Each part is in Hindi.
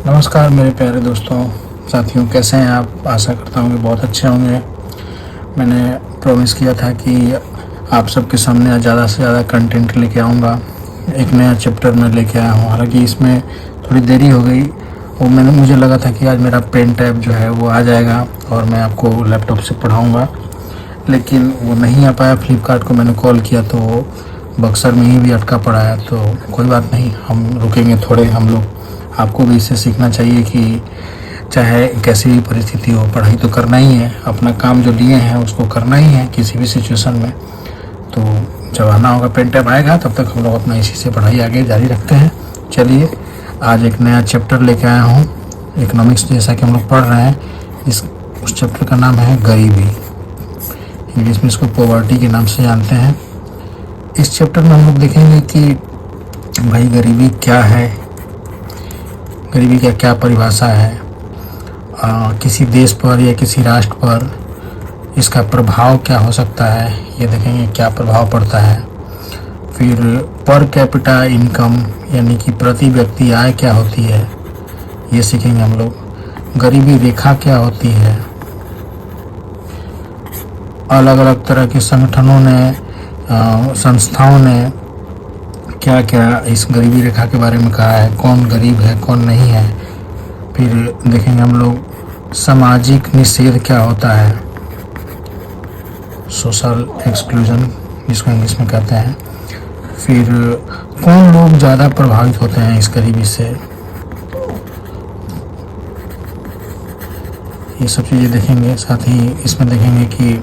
नमस्कार मेरे प्यारे दोस्तों, साथियों, कैसे हैं आप। आशा करता हूँ कि बहुत अच्छे होंगे। मैंने प्रॉमिस किया था कि आप सबके सामने ज़्यादा से ज़्यादा कंटेंट लेके आऊँगा। एक नया चैप्टर मैं लेके आया हूँ। हालांकि इसमें थोड़ी देरी हो गई। मुझे लगा था कि आज मेरा पेन टैब जो है वो आ जाएगा और मैं आपको लैपटॉप से पढ़ाऊँगा, लेकिन वो नहीं आ पाया। फ्लिपकार्ट को मैंने कॉल किया तो वो बक्सर में ही भी अटका पड़ा है। तो कोई बात नहीं, हम रुकेंगे थोड़े। हम लोग, आपको भी इससे सीखना चाहिए कि चाहे कैसी भी परिस्थिति हो, पढ़ाई तो करना ही है। अपना काम जो लिए हैं उसको करना ही है किसी भी सिचुएशन में। तो जब आना होगा, पेन टैब आएगा, तब तक हम लोग अपना इसी से पढ़ाई आगे जारी रखते हैं। चलिए, आज एक नया चैप्टर लेके आया हूँ। इकोनॉमिक्स जैसा कि हम लोग पढ़ रहे हैं, उस चैप्टर का नाम है गरीबी। इंग्लिश में इसको पॉवर्टी के नाम से जानते हैं। इस चैप्टर में हम लोग देखेंगे कि भाई गरीबी क्या है, गरीबी का क्या परिभाषा है, किसी देश पर या किसी राष्ट्र पर इसका प्रभाव क्या हो सकता है, ये देखेंगे क्या प्रभाव पड़ता है। फिर पर कैपिटा इनकम यानी कि प्रति व्यक्ति आय क्या होती है, ये सीखेंगे हम लोग। गरीबी रेखा क्या होती है। अलग अलग तरह के संगठनों ने, संस्थाओं ने क्या क्या इस गरीबी रेखा के बारे में कहा है, कौन गरीब है कौन नहीं है। फिर देखेंगे हम लोग सामाजिक निषेध क्या होता है, सोशल एक्सक्लूजन जिसको इंग्लिश में कहते हैं। फिर कौन लोग ज़्यादा प्रभावित होते हैं इस गरीबी से, ये सब चीज़ें देखेंगे। साथ ही इसमें देखेंगे कि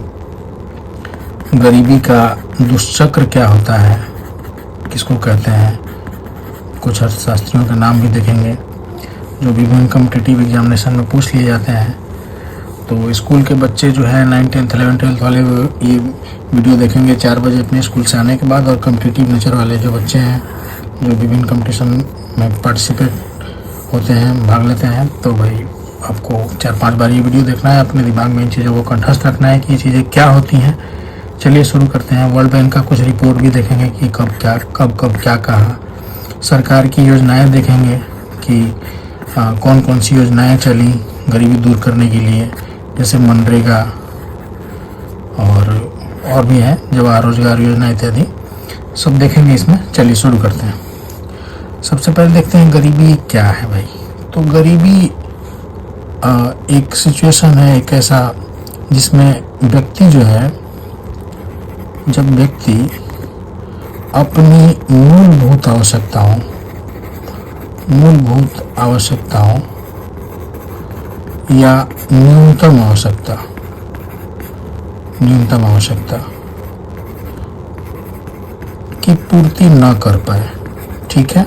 गरीबी का दुष्चक्र क्या होता है, किसको कहते हैं। कुछ अर्थशास्त्रियों के नाम भी देखेंगे जो विभिन्न कॉम्पिटिटिव एग्जामिनेशन में पूछ लिए जाते हैं। तो स्कूल के बच्चे जो है 9, 10, 11, 12 वाले ये वीडियो देखेंगे 4 बजे अपने स्कूल से आने के बाद। और कॉम्पिटिटिव नेचर वाले जो बच्चे हैं, जो विभिन्न कॉम्पिटिशन में पार्टिसिपेट होते हैं, भाग लेते हैं, तो भाई आपको 4-5 बार ये वीडियो देखना है। अपने दिमाग में इन चीज़ों को कंठस्थ रखना है कि ये चीज़ें क्या होती हैं। चलिए शुरू करते हैं। वर्ल्ड बैंक का कुछ रिपोर्ट भी देखेंगे कि कब क्या कहा। सरकार की योजनाएं देखेंगे कि कौन कौन सी योजनाएं चली गरीबी दूर करने के लिए, जैसे मनरेगा और भी है, जवाहर रोजगार योजना इत्यादि, सब देखेंगे इसमें। चलिए शुरू करते हैं। सबसे पहले देखते हैं गरीबी क्या है भाई। तो गरीबी एक सिचुएशन है, एक ऐसा जिसमें व्यक्ति जो है, जब व्यक्ति अपनी मूलभूत आवश्यकताओं या न्यूनतम आवश्यकता की पूर्ति न कर पाए, ठीक है,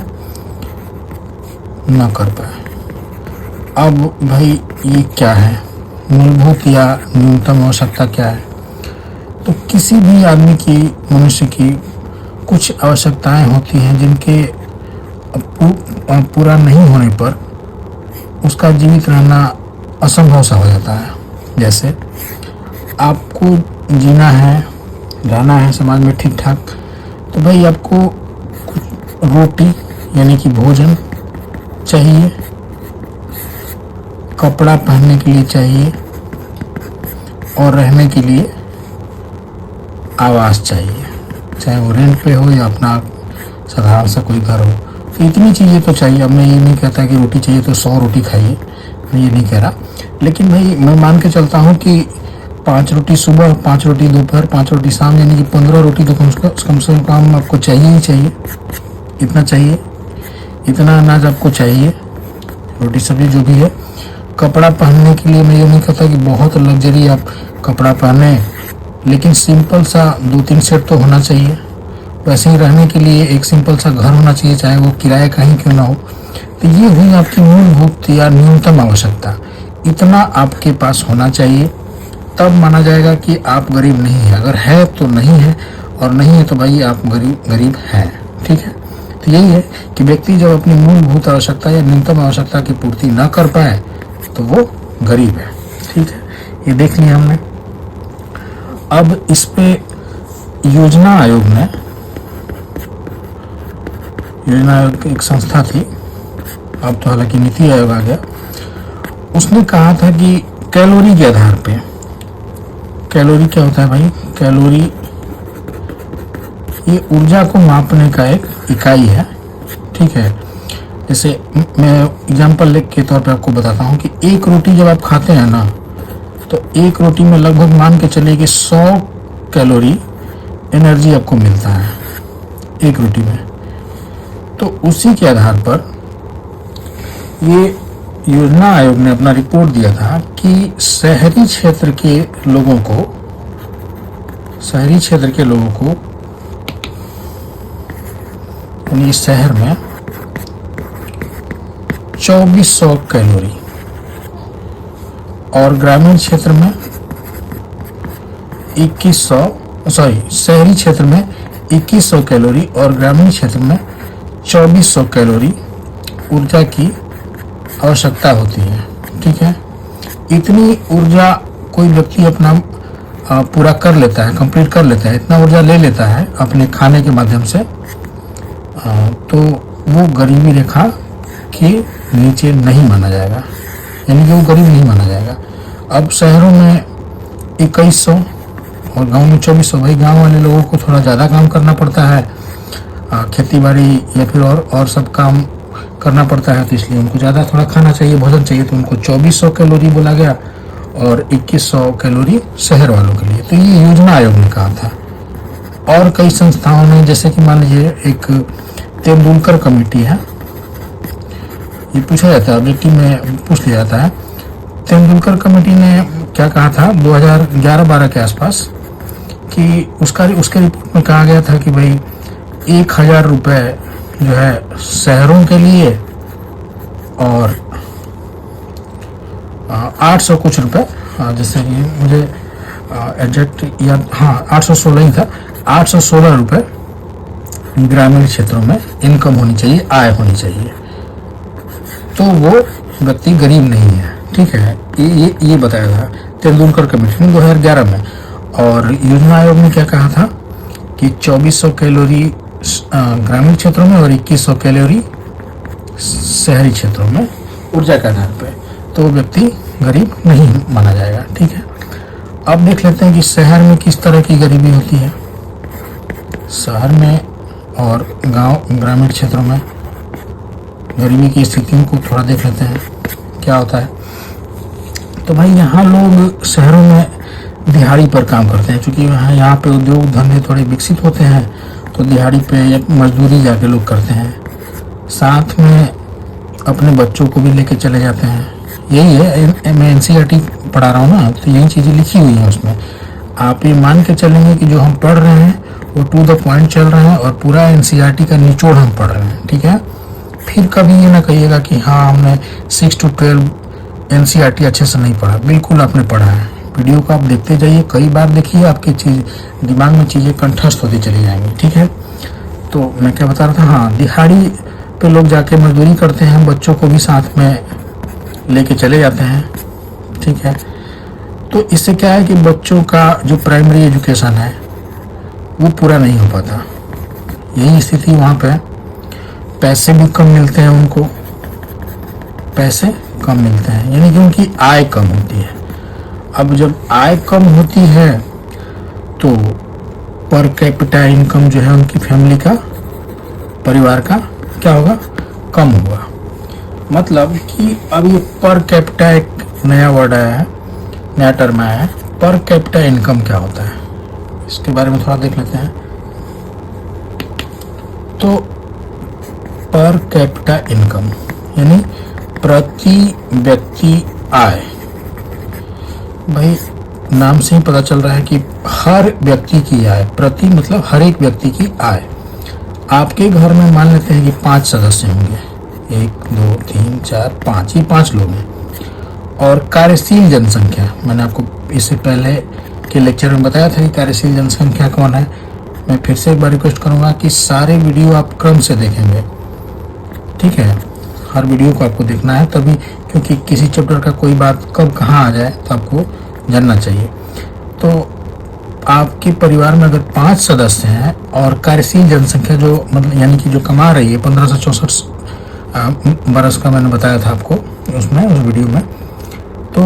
न कर पाए। अब भाई ये क्या है, मूलभूत या न्यूनतम आवश्यकता क्या है। तो किसी भी आदमी की, मनुष्य की कुछ आवश्यकताएं होती हैं जिनके पूरा नहीं होने पर उसका जीवित रहना असंभव सा हो जाता है। जैसे आपको जीना है, रहना है समाज में ठीक ठाक, तो भाई आपको रोटी यानी कि भोजन चाहिए, कपड़ा पहनने के लिए चाहिए और रहने के लिए आवास चाहिए, चाहे वो रेंट पे हो या अपना साधारण सा कोई घर हो। तो इतनी चीज़ें तो चाहिए। अब मैं ये नहीं कहता कि रोटी चाहिए तो 100 रोटी खाइए, मैं ये नहीं कह रहा। लेकिन भाई मैं मान के चलता हूँ कि 5 रोटी सुबह, 5 रोटी दोपहर, 5 रोटी शाम, यानी कि 15 रोटी तो कम से कम आपको चाहिए ही चाहिए। इतना चाहिए, इतना अनाज आपको चाहिए, रोटी सब्जी जो भी है। कपड़ा पहनने के लिए मैं ये नहीं कहता कि बहुत लग्जरी आप कपड़ा पहने, लेकिन सिंपल सा 2-3 सेट तो होना चाहिए। वैसे ही रहने के लिए एक सिंपल सा घर होना चाहिए, चाहे वो किराए का ही क्यों ना हो। तो ये हुई आपकी मूलभूत या न्यूनतम आवश्यकता। इतना आपके पास होना चाहिए, तब माना जाएगा कि आप गरीब नहीं है। अगर है तो नहीं है, और नहीं है तो भाई आप गरीब हैं, ठीक है। तो यही है कि व्यक्ति जब अपनी मूलभूत आवश्यकता या न्यूनतम आवश्यकता की पूर्ति न कर पाए तो वो गरीब है, ठीक है। ये देख लिया हमने। अब इस पे योजना आयोग एक संस्था थी, अब तो हालांकि नीति आयोग आ गया, उसने कहा था कि कैलोरी के आधार पे, कैलोरी क्या होता है भाई, कैलोरी ये ऊर्जा को मापने का एक इकाई है, ठीक है। जैसे मैं एग्जांपल लेख के तौर पे आपको बताता हूँ कि एक रोटी जब आप खाते हैं ना, तो एक रोटी में लगभग मान के चलिए कि 100 कैलोरी एनर्जी आपको मिलता है एक रोटी में। तो उसी के आधार पर ये योजना आयोग ने अपना रिपोर्ट दिया था कि शहरी क्षेत्र के लोगों को यानी शहर में 2400 कैलोरी और ग्रामीण क्षेत्र में 2100, शहरी क्षेत्र में 2100 कैलोरी और ग्रामीण क्षेत्र में 2400 कैलोरी ऊर्जा की आवश्यकता होती है, ठीक है। इतनी ऊर्जा कोई व्यक्ति अपना पूरा कर लेता है, कंप्लीट कर लेता है, इतना ऊर्जा ले लेता है अपने खाने के माध्यम से, तो वो गरीबी रेखा के नीचे नहीं माना जाएगा, यानी कि वो गरीब नहीं माना जाएगा। अब शहरों में 2100 और गांव में 2400, भाई गांव वाले लोगों को थोड़ा ज़्यादा काम करना पड़ता है, खेती बाड़ी या फिर और सब काम करना पड़ता है, तो इसलिए उनको ज़्यादा थोड़ा खाना चाहिए, भोजन चाहिए, तो उनको 2400 कैलोरी बोला गया और 2100 कैलोरी शहर वालों के लिए। तो ये योजना आयोग ने कहा था। और कई संस्थाओं ने, जैसे कि मान लीजिए एक तेंदुलकर कमेटी है, ये पूछा जाता है ऑब्जेक्टिव में पूछ लिया जाता है, तेंदुलकर कमेटी ने क्या कहा था 2011-12 के आसपास कि उसके रिपोर्ट में कहा गया था कि भाई 1000 रुपये जो है शहरों के लिए और 800 कुछ रुपए, जैसे कि मुझे एग्जैक्ट याद, हाँ 816 ही था, 816 रुपये ग्रामीण क्षेत्रों में इनकम होनी चाहिए, आय होनी चाहिए, तो वो व्यक्ति गरीब नहीं है, ठीक है। ये बताया था तेंदुलकर कमेटी ने 2011 में। और योजना आयोग ने क्या कहा था कि 2400 कैलोरी ग्रामीण क्षेत्रों में और 2100 कैलोरी शहरी क्षेत्रों में ऊर्जा के आधार पर, तो व्यक्ति गरीब नहीं माना जाएगा, ठीक है। अब देख लेते हैं कि शहर में किस तरह की गरीबी होती है। शहर में और ग्रामीण क्षेत्रों में गरीबी की स्थितियों को थोड़ा देख लेते हैं क्या होता है। तो भाई यहाँ लोग शहरों में दिहाड़ी पर काम करते हैं, क्योंकि यहाँ पे उद्योग धंधे थोड़े विकसित होते हैं, तो दिहाड़ी पे एक मजदूरी जाके लोग करते हैं, साथ में अपने बच्चों को भी लेके चले जाते हैं। यही है, मैं एनसीईआरटी पढ़ा रहा हूँ ना, तो यही चीज़ें लिखी हुई हैं उसमें। आप ये मान के चलेंगे कि जो हम पढ़ रहे हैं वो टू द पॉइंट चल रहे हैं और पूरा एनसीईआरटी का निचोड़ हम पढ़ रहे हैं, ठीक है। फिर कभी ये ना कहिएगा कि हाँ हमने 6 to 12 एनसीईआरटी अच्छे से नहीं पढ़ा। बिल्कुल आपने पढ़ा है, वीडियो को आप देखते जाइए, कई बार देखिए, आपकी दिमाग में चीज़ें कंठस्थ होती चली जाएंगी, ठीक है। तो मैं क्या बता रहा था, हाँ दिहाड़ी पे लोग जाके मजदूरी करते हैं, बच्चों को भी साथ में लेके चले जाते हैं, ठीक है। तो इससे क्या है कि बच्चों का जो प्राइमरी एजुकेशन है वो पूरा नहीं हो पाता। यही स्थिति वहाँ पे, पैसे भी कम मिलते हैं उनको, पैसे कम मिलते हैं, यानी कि उनकी आय कम होती है। अब जब आय कम होती है तो पर कैपिटा इनकम जो है उनकी फैमिली का, परिवार का क्या होगा, कम होगा। मतलब कि अब ये पर कैपिटा एक नया वर्ड आया है, नया टर्म आया है, पर कैपिटा इनकम क्या होता है, इसके बारे में थोड़ा देख लेते हैं। तो पर कैपिटा इनकम यानी प्रति व्यक्ति आय। भाई नाम से ही पता चल रहा है कि हर व्यक्ति की आय, प्रति मतलब हर एक व्यक्ति की आय। आपके घर में मान लेते हैं कि 5 सदस्य होंगे, 1 2 3 4 5, ये 5 लोग हैं। और कार्यशील जनसंख्या, मैंने आपको इससे पहले के लेक्चर में बताया था कि कार्यशील जनसंख्या कौन है। मैं फिर से एक बार रिक्वेस्ट करूंगा कि सारे वीडियो आप क्रम से देखेंगे, ठीक है। हर वीडियो को आपको देखना है तभी, क्योंकि किसी चैप्टर का कोई बात कब कहाँ आ जाए तो आपको जानना चाहिए। तो आपके परिवार में अगर 5 सदस्य हैं और कार्यशील जनसंख्या जो मतलब यानी कि जो कमा रही है 1564 बरस का मैंने बताया था आपको उसमें, उस वीडियो में। तो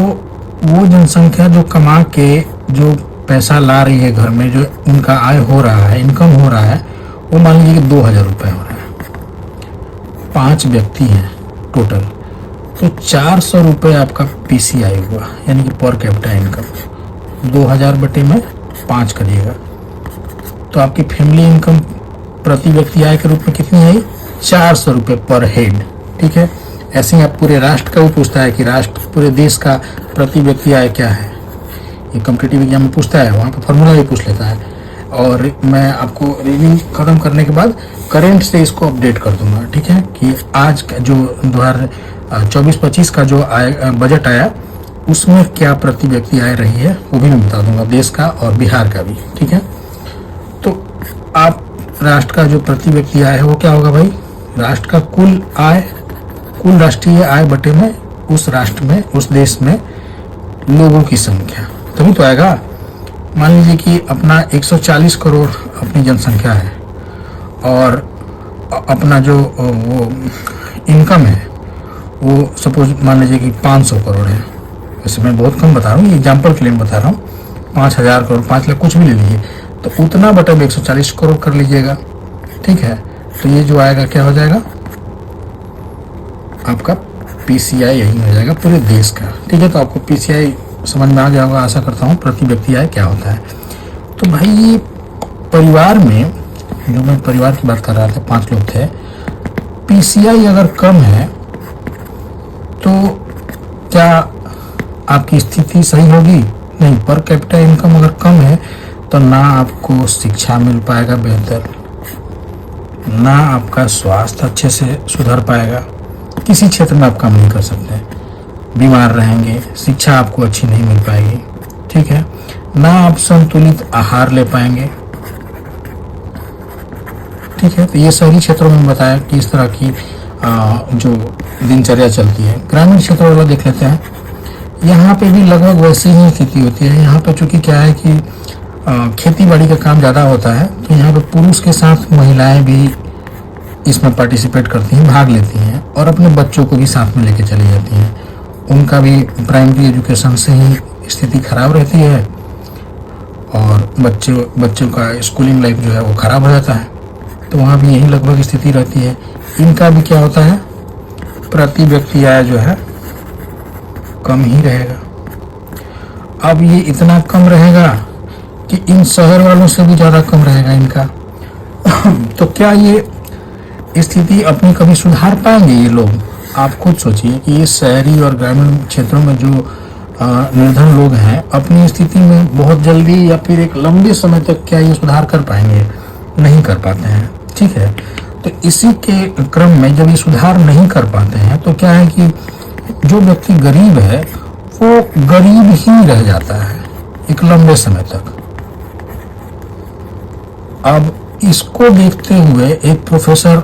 वो जनसंख्या जो कमा के जो पैसा ला रही है घर में, जो उनका आय हो रहा है, इनकम हो रहा है, वो मान लीजिए कि 2000 रुपये हो रहा है। 5 व्यक्ति हैं टोटल, तो 400 रुपये आपका PCI हुआ, यानी कि पर कैपिटा इनकम। 2000 बटे में 5 करिएगा तो आपकी फैमिली इनकम प्रति व्यक्ति आय के रूप में कितनी आई? 400 रुपये पर हेड। ठीक है, ऐसे ही आप पूरे राष्ट्र का भी पूछता है कि राष्ट्र, पूरे देश का प्रति व्यक्ति आय क्या है, ये कॉम्पिटिटिव एग्जाम में पूछता है, वहाँ पे फॉर्मूला भी पूछ लेता है। और मैं आपको रिव्यू खत्म करने के बाद करेंट से इसको अपडेट कर दूंगा। ठीक है, कि आज का जो 2024-25 का जो बजट आया उसमें क्या प्रति व्यक्ति आय रही है वो भी मैं बता दूंगा, देश का और बिहार का भी। ठीक है, तो आप राष्ट्र का जो प्रति व्यक्ति आय है वो क्या होगा भाई? राष्ट्र का कुल आय, कुल राष्ट्रीय आय बटे में उस राष्ट्र में, उस देश में लोगों की संख्या, तभी तो आएगा। मान लीजिए कि अपना 140 करोड़ अपनी जनसंख्या है और अपना जो वो इनकम है वो सपोज मान लीजिए कि 500 करोड़ है। वैसे मैं बहुत कम बता रहा हूँ, एग्जाम्पल के लिए बता रहा हूँ। 5000 करोड़, 5 लाख, कुछ भी ले लीजिए, तो उतना बटा में 140 करोड़ कर लीजिएगा। ठीक है, तो ये जो आएगा क्या हो जाएगा? आपका PCI यही हो जाएगा पूरे देश का। ठीक है, तो आपको PCI समझ में आ गया होगा, आशा करता हूँ, प्रति व्यक्ति आय क्या होता है। तो भाई ये परिवार में, जो मैं परिवार की बात कर रहा था, 5 लोग थे, PCI अगर कम है तो क्या आपकी स्थिति सही होगी? नहीं। पर कैपिटा इनकम अगर कम है तो ना आपको शिक्षा मिल पाएगा बेहतर, ना आपका स्वास्थ्य अच्छे से सुधर पाएगा, किसी क्षेत्र में आप काम नहीं कर सकते, बीमार रहेंगे, शिक्षा आपको अच्छी नहीं मिल पाएगी। ठीक है, ना आप संतुलित आहार ले पाएंगे। ठीक है, तो ये शहरी क्षेत्रों में बताया कि इस तरह की जो दिनचर्या चलती है। ग्रामीण क्षेत्रों वाला देख लेते हैं, यहाँ पे भी लगभग वैसी ही स्थिति होती है। यहाँ पे चूंकि क्या है कि खेती बाड़ी का काम ज़्यादा होता है, तो यहाँ पे पुरुष के साथ महिलाएं भी इसमें पार्टिसिपेट करती हैं, भाग लेती हैं और अपने बच्चों को भी साथ में लेके चली जाती हैं। उनका भी प्राइमरी एजुकेशन से ही स्थिति खराब रहती है और बच्चों का स्कूलिंग लाइफ जो है वो खराब हो जाता है। तो वहाँ भी यही लगभग स्थिति रहती है। इनका भी क्या होता है? प्रति व्यक्ति आय जो है कम ही रहेगा। अब ये इतना कम रहेगा कि इन शहर वालों से भी ज़्यादा कम रहेगा इनका। तो क्या ये स्थिति अपनी कभी सुधार पाएंगे ये लोग? आप खुद सोचिए कि ये शहरी और ग्रामीण क्षेत्रों में जो निर्धन लोग हैं, अपनी स्थिति में बहुत जल्दी या फिर एक लंबे समय तक क्या ये सुधार कर पाएंगे? नहीं कर पाते हैं। ठीक है, तो इसी के क्रम में जब ये सुधार नहीं कर पाते हैं तो क्या है कि जो व्यक्ति गरीब है वो गरीब ही रह जाता है एक लंबे समय तक। अब इसको देखते हुए एक प्रोफेसर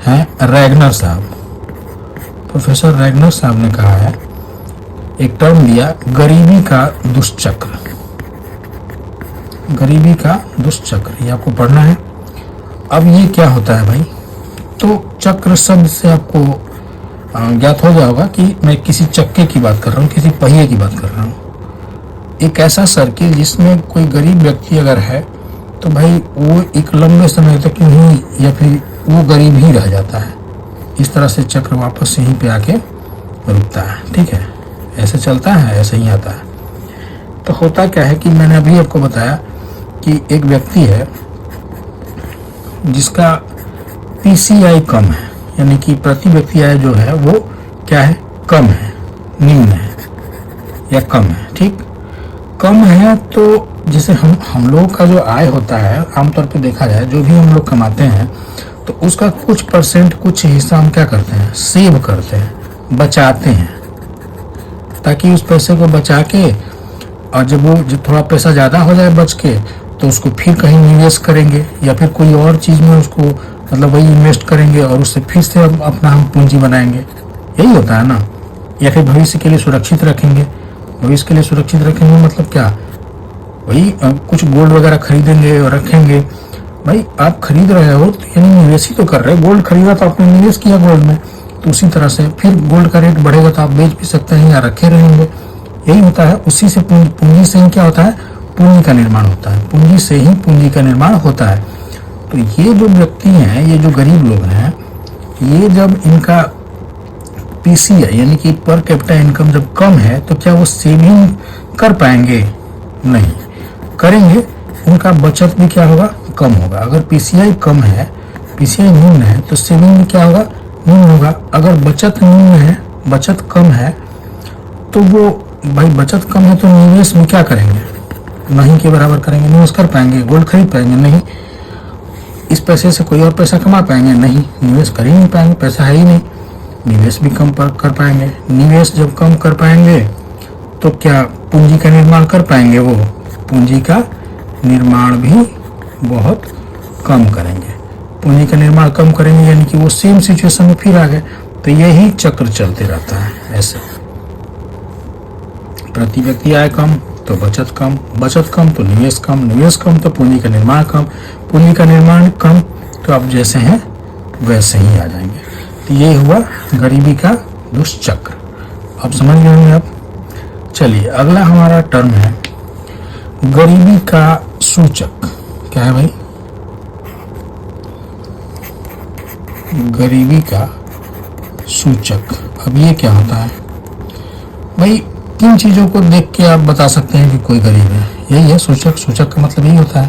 हैं रैगनर साहब, प्रोफेसर रैगनर साहब ने कहा है, एक टर्म दिया, गरीबी का दुष्चक्र। गरीबी का दुष्चक्र, ये आपको पढ़ना है। अब ये क्या होता है भाई? तो चक्र शब्द से आपको ज्ञात हो गया होगा कि मैं किसी चक्के की बात कर रहा हूँ, किसी पहिए की बात कर रहा हूँ। एक ऐसा सर्किल जिसमें कोई गरीब व्यक्ति अगर है तो भाई वो एक लंबे समय तक ही या फिर वो गरीब ही रह जाता है। इस तरह से चक्र वापस यहीं पे आके रुकता है। ठीक है, ऐसे चलता है, ऐसे ही आता है। तो होता क्या है कि मैंने अभी आपको बताया कि एक व्यक्ति है जिसका PCI कम है, यानी कि प्रति व्यक्ति आय जो है वो क्या है? कम है, निम्न है या कम है। ठीक, कम है तो जैसे हम लोग का जो आय होता है, आमतौर पे देखा जाए जो भी हम लोग कमाते हैं तो उसका कुछ परसेंट, कुछ हिस्सा हम क्या करते हैं? सेव करते हैं, बचाते हैं, ताकि उस पैसे को बचा के और जब थोड़ा पैसा ज़्यादा हो जाए बच के तो उसको फिर कहीं निवेश करेंगे या फिर कोई और चीज़ में उसको मतलब वही इन्वेस्ट करेंगे और उससे फिर से अपना हम पूंजी बनाएंगे। यही होता है ना। या फिर भविष्य के लिए सुरक्षित रखेंगे। भविष्य के लिए सुरक्षित रखेंगे मतलब क्या? वही कुछ गोल्ड वगैरह खरीदेंगे और रखेंगे भाई आप खरीद रहे हो तो यानी निवेश ही तो कर रहे हो। गोल्ड खरीदा तो आपने निवेश किया गोल्ड में, तो उसी तरह से फिर गोल्ड का रेट बढ़ेगा तो आप बेच भी सकते हैं या रखे रहेंगे। यही होता है, उसी से पूंजी से ही क्या होता है, पूंजी का निर्माण होता है, पूंजी से ही पूंजी का निर्माण होता है। तो ये जो व्यक्ति हैं, ये जो गरीब लोग हैं, ये जब इनका पीसीआई यानी कि पर कैपिटा इनकम जब कम है तो क्या वो सेविंग कर पाएंगे? नहीं करेंगे, उनका बचत भी क्या होगा, कम होगा। अगर पीसीआई कम है, पीसीआई निम्न है, तो सेविंग भी क्या होगा, निम्न होगा। अगर बचत निम्न है, बचत कम है, तो वो भाई बचत कम है तो निवेश भी क्या करेंगे, नहीं के बराबर करेंगे। निवेश कर पाएंगे, गोल्ड खरीद पाएंगे? नहीं। इस पैसे से कोई और पैसा कमा पाएंगे? नहीं, निवेश कर ही नहीं पाएंगे, पैसा है ही नहीं। निवेश भी कम कर पाएंगे। निवेश जब कम कर पाएंगे तो क्या पूंजी का निर्माण कर पाएंगे? वो पूंजी का निर्माण भी बहुत कम करेंगे। पूंजी का निर्माण कम करेंगे यानी कि वो सेम सिचुएशन में फिर आ गए। तो यही चक्र चलते रहता है ऐसे। प्रति व्यक्ति आय कम तो बचत कम, बचत कम तो निवेश कम, निवेश कम तो पूंजी का निर्माण कम, पूंजी का निर्माण कम तो आप जैसे हैं वैसे ही आ जाएंगे। तो ये हुआ गरीबी का दुष्चक्र। अब समझ गए होंगे आप। चलिए अगला हमारा टर्म है गरीबी का सूचक। क्या है भाई? गरीबी का सूचक। अब ये क्या होता है भाई? किन चीजों को देख के आप बता सकते हैं कि कोई गरीब है? यही है सूचक। सूचक का मतलब यही होता है।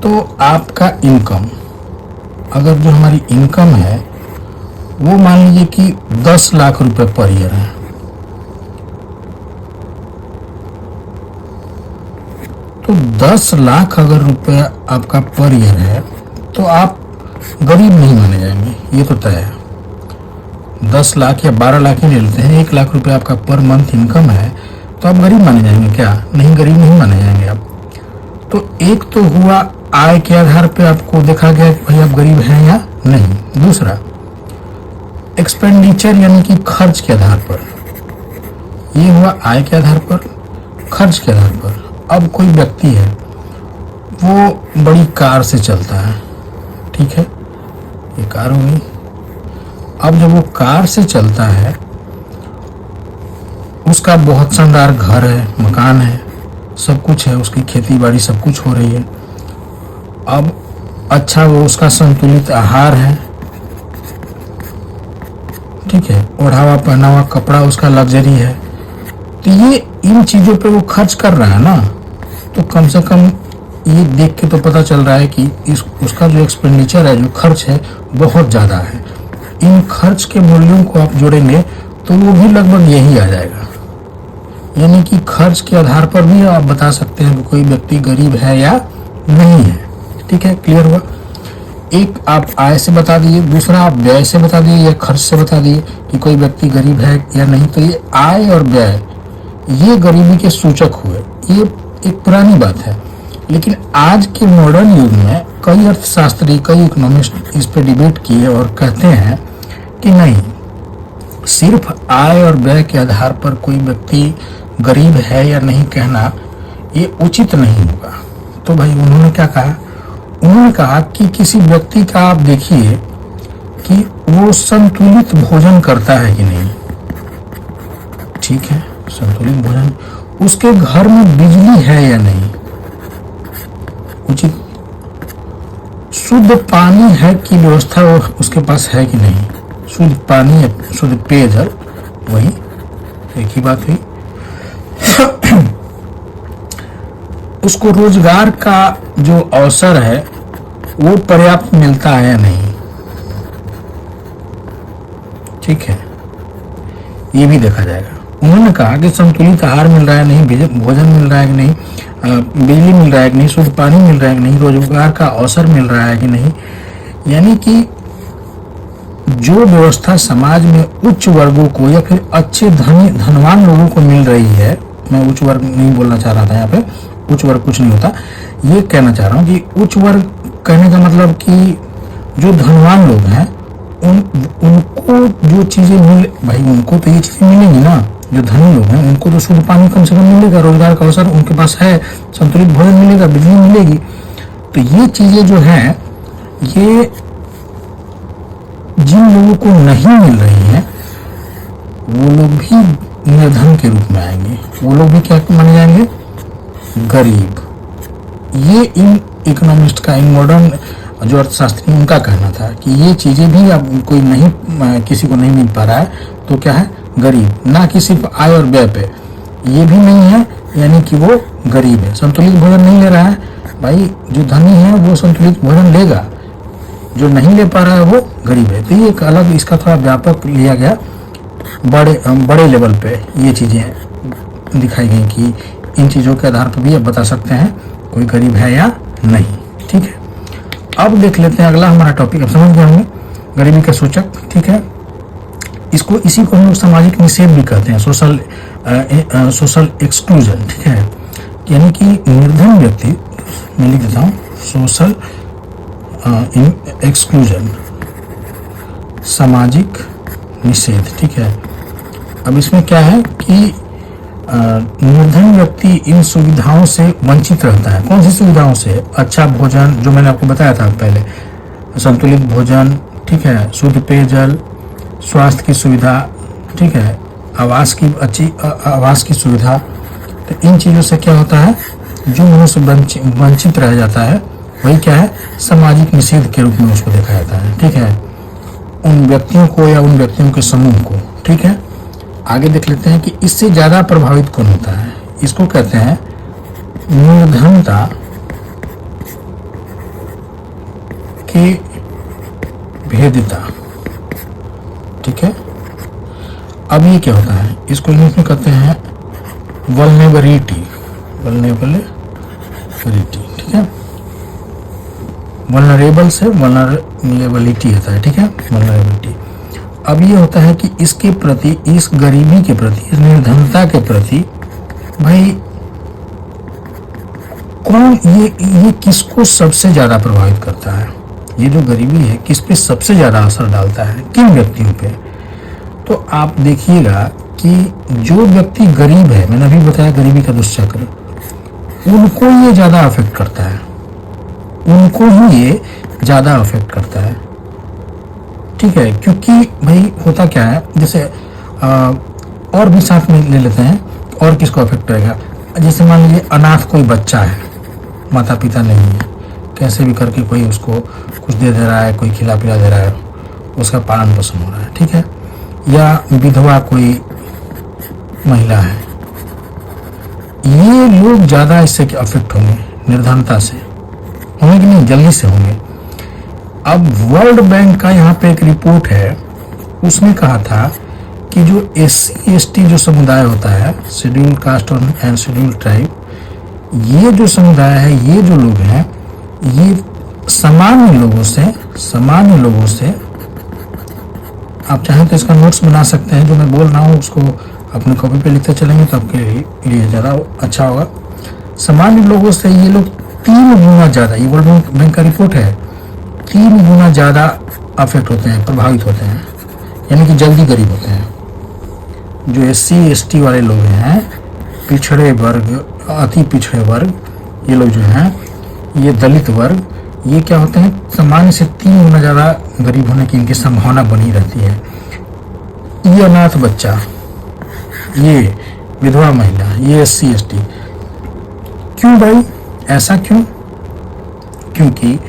तो आपका इनकम, अगर जो हमारी इनकम है वो मान लीजिए कि 10 लाख रुपए पर ईयर है, तो 10 लाख अगर रुपए आपका पर ईयर है तो आप गरीब नहीं माने जाएंगे, ये तो तय है। 10 लाख या 12 लाख ही ले लेते हैं, 1 लाख रुपए आपका पर मंथ इनकम है तो आप गरीब माने जाएंगे क्या? नहीं, गरीब नहीं माने जाएंगे आप। तो एक तो हुआ आय के आधार पे आपको देखा गया कि भाई आप गरीब हैं या नहीं। दूसरा एक्सपेंडिचर यानी कि खर्च के आधार पर, ये हुआ आय के आधार पर, खर्च के आधार पर। अब कोई व्यक्ति है वो बड़ी कार से चलता है, ठीक है, ये कार हो गई। अब जब वो कार से चलता है, उसका बहुत शानदार घर है, मकान है, सब कुछ है, उसकी खेती बाड़ी सब कुछ हो रही है। अब अच्छा वो उसका संतुलित आहार है, ठीक है, ओढ़ावा पहनावा कपड़ा उसका लग्जरी है। तो ये इन चीजों पे वो खर्च कर रहा है ना, तो कम से कम ये देख के तो पता चल रहा है कि उसका जो एक्सपेंडिचर है, जो खर्च है, बहुत ज्यादा है। इन खर्च के मूल्यों को आप जोड़ेंगे तो वो भी लगभग यही आ जाएगा। यानी कि खर्च के आधार पर भी आप बता सकते हैं कि कोई व्यक्ति गरीब है या नहीं है। ठीक है, क्लियर हुआ। एक आप आय से बता दिए, दूसरा आप व्यय से बता दिए या खर्च से बता दिए कि कोई व्यक्ति गरीब है या नहीं। तो ये आय और व्यय ये गरीबी के सूचक हुए। ये एक पुरानी बात है, लेकिन आज के मॉडर्न युग में कई अर्थशास्त्री, कई इकोनॉमिस्ट इस पे डिबेट किए और कहते हैं कि नहीं, सिर्फ आय और व्यय के आधार पर कोई व्यक्ति गरीब है या नहीं कहना ये उचित नहीं होगा। तो भाई उन्होंने क्या कहा? उन्होंने कहा कि किसी व्यक्ति का आप देखिए कि वो संतुलित भोजन करता है कि नहीं। ठीक है, संतुलित भोजन, उसके घर में बिजली है या नहीं, उचित, शुद्ध पानी है की व्यवस्था उसके पास है कि नहीं, शुद्ध पानी, शुद्ध पेयजल, वही एक ही बात हुई। उसको रोजगार का जो अवसर है वो पर्याप्त मिलता है या नहीं। ठीक है, ये भी देखा जाएगा। उन्होंने कहा कि संतुलित आहार मिल रहा है नहीं, भोजन मिल रहा है कि नहीं, बिजली मिल रहा है कि नहीं, शुद्ध पानी मिल रहा है कि नहीं, रोजगार का अवसर मिल रहा है कि नहीं। यानी कि जो व्यवस्था समाज में उच्च वर्गों को या फिर अच्छे धनवान लोगों को मिल रही है, मैं उच्च वर्ग नहीं बोलना चाह रहा था, यहाँ पे उच्च वर्ग कुछ नहीं होता, ये कहना चाह रहा हूँ कि उच्च वर्ग कहने का मतलब कि जो धनवान लोग हैं उनको जो चीजें मिल, भाई उनको तो ये चीजें मिलेंगी ना। जो धनी लोग हैं उनको तो शुद्ध पानी कम से कम मिलेगा, रोजगार का अवसर उनके पास है, संतुलित भोजन मिलेगा, बिजली मिलेगी। तो ये चीजें जो हैं, ये जिन लोगों को नहीं मिल रही हैं वो लोग भी निर्धन के रूप में आएंगे, वो लोग भी क्या माने जाएंगे, गरीब। ये इन इकोनॉमिस्ट का, इन मॉडर्न जो अर्थशास्त्री, उनका कहना था कि ये चीजें भी अब कोई नहीं, किसी को नहीं मिल पा रहा है तो क्या है, गरीब। ना कि सिर्फ आय और व्यय पे, ये भी नहीं है, यानी कि वो गरीब है, संतुलित भोजन नहीं ले रहा है। भाई जो धनी है वो संतुलित भोजन लेगा, जो नहीं ले पा रहा है वो गरीब है। तो ये एक अलग, इसका थोड़ा व्यापक लिया गया, बड़े लेवल पे ये चीजें दिखाई गई कि इन चीजों के आधार पर भी आप बता सकते हैं कोई गरीब है या नहीं। ठीक है, अब देख लेते हैं अगला हमारा टॉपिक। अब समझ गए होंगे गरीबी का सूचक। ठीक है, इसको, इसी को हम लोग सामाजिक निषेध भी कहते हैं, सोशल एक्सक्लूजन। ठीक है, यानी कि निर्धन व्यक्ति, मैं लिख देता हूँ, सोशल एक्सक्लूजन, सामाजिक निषेध। ठीक है, अब इसमें क्या है कि निर्धन व्यक्ति इन सुविधाओं से वंचित रहता है। कौन सी सुविधाओं से? अच्छा भोजन, जो मैंने आपको बताया था पहले, संतुलित भोजन, ठीक है, शुद्ध पेयजल, स्वास्थ्य की सुविधा, ठीक है, आवास की अच्छी आवास की सुविधा। तो इन चीज़ों से क्या होता है, जो मनुष्य वंचित रह जाता है, वही क्या है, सामाजिक निषेध के रूप में उसको देखा जाता है। ठीक है, उन व्यक्तियों को या उन व्यक्तियों के समूह को। ठीक है, आगे देख लेते हैं कि इससे ज्यादा प्रभावित कौन होता है। इसको कहते हैं निर्धनता की भेद्यता। ठीक है, अब ये क्या होता है, इसको इंग्लिश में कहते हैं वल्नरेबिलिटी। ठीक है, वल्नरेबल से वल्नरेबिलिटी होता है। ठीक है, वल्नरेबिलिटी। अब ये होता है कि इसके प्रति, इस गरीबी के प्रति, इस निर्धनता के प्रति, भाई कौन, ये किसको सबसे ज्यादा प्रभावित करता है, ये जो गरीबी है किस पे सबसे ज्यादा असर डालता है, किन व्यक्तियों पे? तो आप देखिएगा कि जो व्यक्ति गरीब है, मैंने अभी बताया गरीबी का दुष्चक्र, उनको ये ज्यादा अफेक्ट करता है, उनको ही ये ज्यादा अफेक्ट करता है। ठीक है, क्योंकि भाई होता क्या है, जैसे और भी साथ में ले लेते हैं, और किसको अफेक्ट करेगा, जैसे मान लीजिए अनाथ कोई बच्चा है, माता पिता नहीं है, कैसे भी करके कोई उसको कुछ दे रहा है, कोई खिला पिला दे रहा है, उसका पालन पोषण हो रहा है। ठीक है, या विधवा कोई महिला है, ये लोग ज्यादा इससे अफेक्ट होंगे, निर्धनता से होंगे कि नहीं, जल्दी से होंगे। अब वर्ल्ड बैंक का यहाँ पे एक रिपोर्ट है, उसने कहा था कि जो SC/ST जो समुदाय होता है, scheduled caste and scheduled tribe, ये जो समुदाय है, ये जो लोग हैं, ये सामान्य लोगों से आप चाहें तो इसका नोट्स बना सकते हैं, जो मैं बोल रहा हूँ उसको अपने कॉपी पे लिखते चलेंगे तो आपके लिए ज़्यादा अच्छा होगा। सामान्य लोगों से ये लोग 3 गुना ज़्यादा, ये वर्ल्ड बैंक का रिपोर्ट है, 3 गुना ज़्यादा अफेक्ट होते हैं, प्रभावित होते हैं, यानी कि जल्दी गरीब होते हैं। जो SC/ST वाले लोग हैं, पिछड़े वर्ग, अति पिछड़े वर्ग, ये लोग जो हैं, ये दलित वर्ग, ये क्या होते हैं, सामान्य से 3 गुना ज़्यादा गरीब होने की इनकी संभावना बनी रहती है। ये अनाथ बच्चा, ये विधवा महिला, ये SC/ST। क्यों भाई, ऐसा क्यों? क्योंकि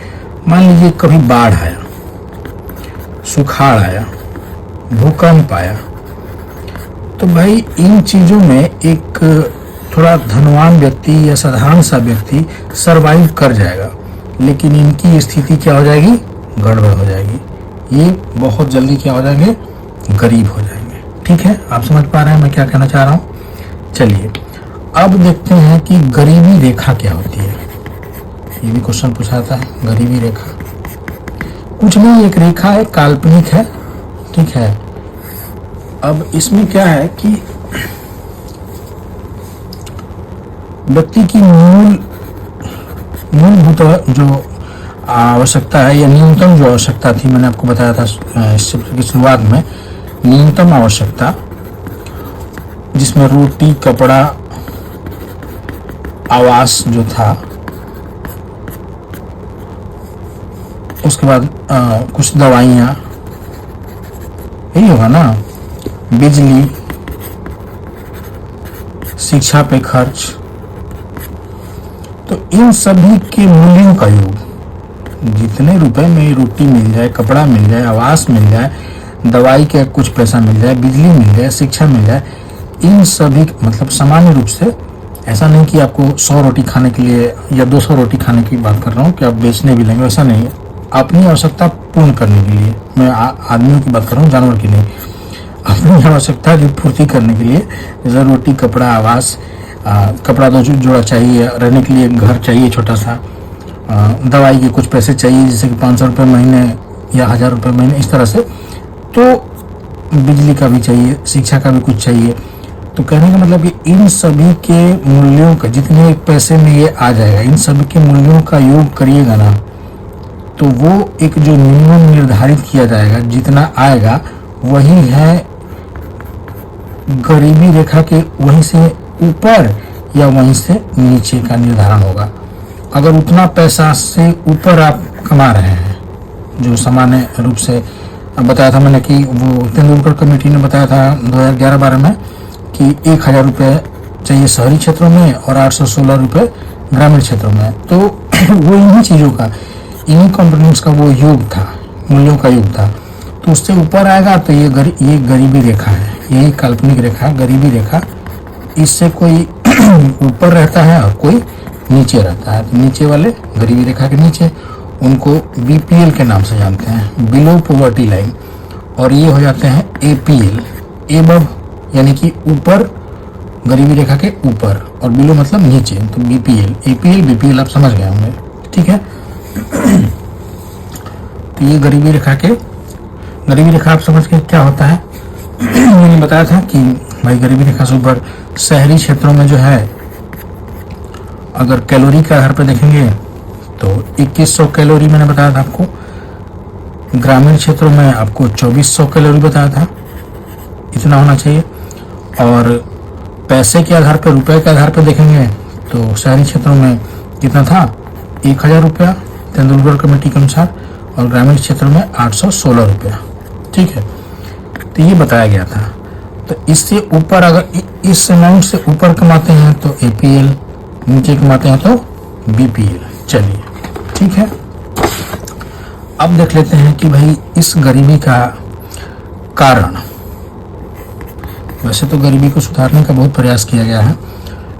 मान लीजिए कभी बाढ़ आया, सुखाड़ आया, भूकंप आया, तो भाई इन चीजों में एक थोड़ा धनवान व्यक्ति या साधारण सा व्यक्ति सरवाइव कर जाएगा, लेकिन इनकी स्थिति क्या हो जाएगी, गड़बड़ हो जाएगी, ये बहुत जल्दी क्या हो जाएंगे, गरीब हो जाएंगे। ठीक है, आप समझ पा रहे हैं मैं क्या कहना चाह रहा हूँ। चलिए अब देखते हैं कि गरीबी रेखा क्या होती है। ये भी क्वेश्चन पूछा था, गरीबी रेखा कुछ नहीं, एक रेखा है, काल्पनिक है। ठीक है, अब इसमें क्या है कि व्यक्ति की मूलभूत जो आवश्यकता है, या न्यूनतम जो आवश्यकता थी, मैंने आपको बताया था इस चैप्टर की शुरुआत में, न्यूनतम आवश्यकता, जिसमें रोटी, कपड़ा, आवास जो था, उसके बाद कुछ दवाइयाँ, यही होगा ना, बिजली, शिक्षा पे खर्च। तो इन सभी के मूल्यों का योग, जितने रुपए में रोटी मिल जाए, कपड़ा मिल जाए, आवास मिल जाए, दवाई के कुछ पैसा मिल जाए, बिजली मिल जाए, शिक्षा मिल जाए, इन सभी मतलब सामान्य रूप से, ऐसा नहीं कि आपको 100 रोटी खाने के लिए या 200 रोटी खाने की बात कर रहा हूँ कि आप बेचने भी लेंगे, ऐसा नहीं है। अपनी आवश्यकता पूर्ण करने के लिए, मैं आदमियों की बात कर रहा हूँ, जानवर की नहीं। अपनी आवश्यकता की पूर्ति करने के लिए, जैसे रोटी, कपड़ा, आवास, कपड़ा 2 जोड़ा चाहिए, रहने के लिए घर चाहिए छोटा सा, दवाई के कुछ पैसे चाहिए जैसे कि 500 रुपये महीने या 1000 रुपये महीने, इस तरह से। तो बिजली का भी चाहिए, शिक्षा का भी कुछ चाहिए। तो कहने का मतलब कि इन सभी के मूल्यों का, जितने पैसे में ये आ जाएगा, इन सभी के मूल्यों का योग करिएगा ना, तो वो एक जो मिनिमम निर्धारित किया जाएगा, जितना आएगा वही है गरीबी रेखा के वहीं से ऊपर या वहीं से नीचे का निर्धारण होगा। अगर उतना पैसा से ऊपर आप कमा रहे हैं, जो सामान्य रूप से बताया था मैंने कि वो तेंदुलकर कमेटी ने बताया था 2011-12 में कि 1000 रुपये चाहिए शहरी क्षेत्रों में और 816 रुपये ग्रामीण क्षेत्रों में। तो वो इन्हीं चीज़ों का, इन्हीं कंपोनेंट्स का वो योग था, मूल्यों का योग था। तो उससे ऊपर आएगा तो ये गरीबी रेखा है, यही काल्पनिक रेखा, गरीबी रेखा। इससे कोई ऊपर रहता है और कोई नीचे रहता है। तो नीचे वाले, गरीबी रेखा के नीचे, उनको बीपीएल के नाम से जानते हैं, बिलो पॉवर्टी लाइन। और ये हो जाते हैं एपीएल, एबव यानी कि ऊपर, गरीबी रेखा के ऊपर, और बिलो मतलब नीचे, तो बीपीएल, एपीएल, बीपीएल आप समझ गए होंगे, ठीक है। तो ये गरीबी रेखा आप समझ के क्या होता है। मैंने बताया था कि भाई गरीबी रेखा से ऊपर शहरी क्षेत्रों में जो है, अगर कैलोरी के आधार पर देखेंगे तो 2100 कैलोरी मैंने बताया था आपको, ग्रामीण क्षेत्रों में आपको 2400 कैलोरी बताया था, इतना होना चाहिए। और पैसे के आधार पर, रुपए के आधार पर देखेंगे तो शहरी क्षेत्रों में कितना था, 1000 रुपया तेंदुलकर कमेटी के अनुसार, और ग्रामीण क्षेत्रों में 816 रुपया, ठीक है। तो ये बताया गया था। तो इससे ऊपर, अगर इस अमाउंट से ऊपर कमाते हैं तो एपीएल, नीचे कमाते हैं तो बीपीएल। चलिए, ठीक है। अब देख लेते हैं कि भाई इस गरीबी का कारण, वैसे तो गरीबी को सुधारने का बहुत प्रयास किया गया है,